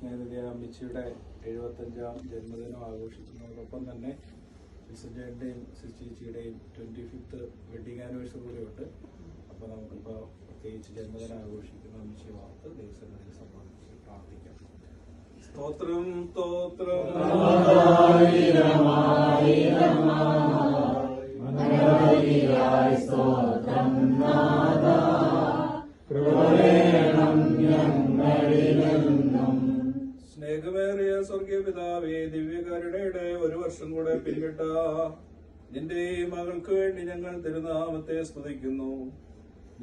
സ്നേഹിതയായ അമ്മച്ചിയുടെ 75ാം ജന്മദിനം ആഘോഷിക്കുന്നതോടൊപ്പം തന്നെ സിസ്റ്ററിൻ്റെയും ചേച്ചിയുടെയും 25th വെഡിങ് ആനിവേഴ്സറി കൂടെ ഉണ്ട്. അപ്പോൾ നമുക്കിപ്പോൾ പ്രത്യേകിച്ച് ജന്മദിനം ആഘോഷിക്കുന്ന അമ്മച്ചിയെ വാർത്ത് ദൈവസന്നിധിയിൽ സംബന്ധിച്ച് പ്രാർത്ഥിക്കാം. സ്തോത്രം സ്തോത്രം സ്നേഹമേറിയ സ്വർഗീയ പിതാവേ, ദിവ്യകരുണയുടെ ഒരു വർഷം കൂടെ പിന്നിട്ട നിന്റെ മകൾക്ക് വേണ്ടി ഞങ്ങൾ തിരുനാമത്തെ സ്തുതിക്കുന്നു.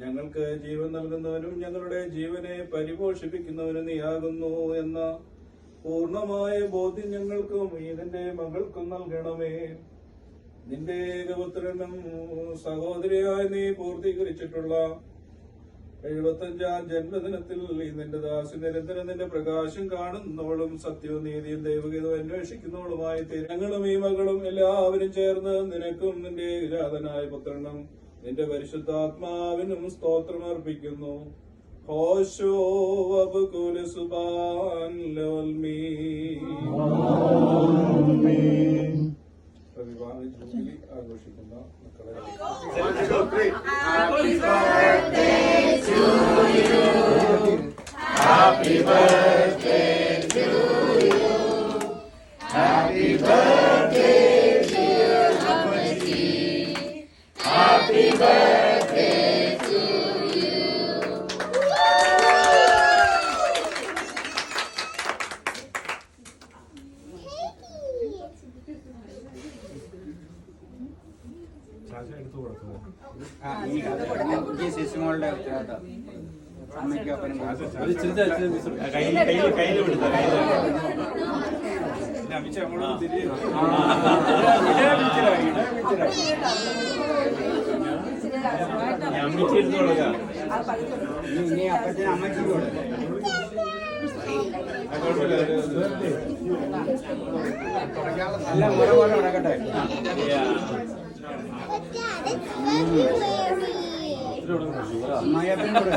ഞങ്ങൾക്ക് ജീവൻ നൽകുന്നവനും ഞങ്ങളുടെ ജീവനെ പരിപോഷിപ്പിക്കുന്നവനും നീയാകുന്നു എന്ന പൂർണ്ണമായ ബോധ്യം ഞങ്ങൾക്കും ഇതിന്റെ മകൾക്കും നൽകണമേ. നിന്റെ ഏകപുത്രനും സഹോദരിയായി നീ പൂർത്തീകരിച്ചിട്ടുള്ള 75ാം ജന്മദിനത്തിൽ നിന്റെ ദാസി നിരന്തരം നിന്റെ പ്രകാശം കാണുന്നവളും സത്യവും നീതിയും ദൈവഗീതവും അന്വേഷിക്കുന്നവളുമായി ഞങ്ങളും ഈ മകളും എല്ലാവരും ചേർന്ന് നിനക്കും നിന്റെ ഏകജാതനായ പുത്രനും നിന്റെ പരിശുദ്ധാത്മാവിനും സ്തോത്രം അർപ്പിക്കുന്നു. ഹോശോ വബകുല സുബാൻ ലോൽമീ. വിവാഹ ജൂബിലി ആഘോഷിക്കുന്ന മക്കളെ Happy birthday to you. Happy birthday to you. Happy birthday dear Amati. Happy birthday to you. ശിശുമോളുടെ ഉത്തരവാദിത്തം അമ്മയ്ക്കും അപ്പനും ഇനി അപ്പച്ചനും അമ്മയ്ക്കും കൂടെ എല്ലാം ഓരോ പോലെ നടക്കട്ടെ. അമ്മായിയപ്പനോട്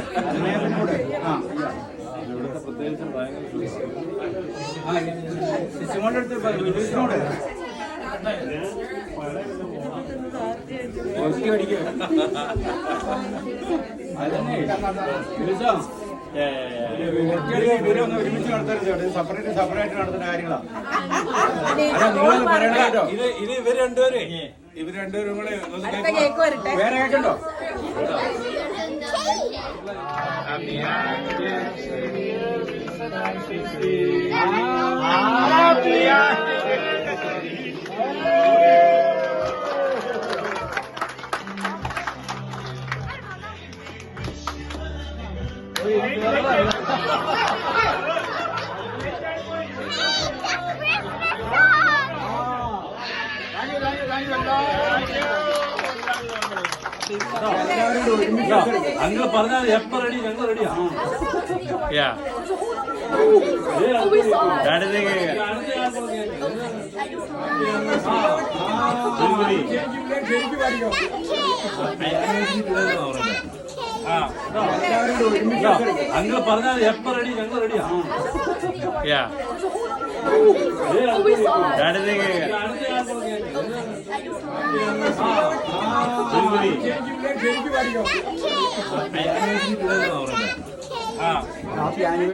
ശിശുമോളുടെ അടുത്ത് ലുലൂസിനോട് അതന്നെ ലുലൂസോ ഒന്ന് ഒരുമിച്ച് നടത്തരുത്. സെപ്പറേറ്റ് നടത്തുന്ന കാര്യങ്ങളാണ്. നിങ്ങൾ പറയണ കേട്ടോ. ഇത് ഇവർ രണ്ടുപേരും കൂടെ വേറെ കേൾക്കണ്ടോ? അങ്ങൾ പറഞ്ഞാൽ എപ്പ റെഡി, ഞങ്ങൾ റെഡിയാ. അങ്ങൾ പറഞ്ഞാൽ എപ്പ റെഡി, ഞങ്ങൾ റെഡിയാ. Happy anniversary.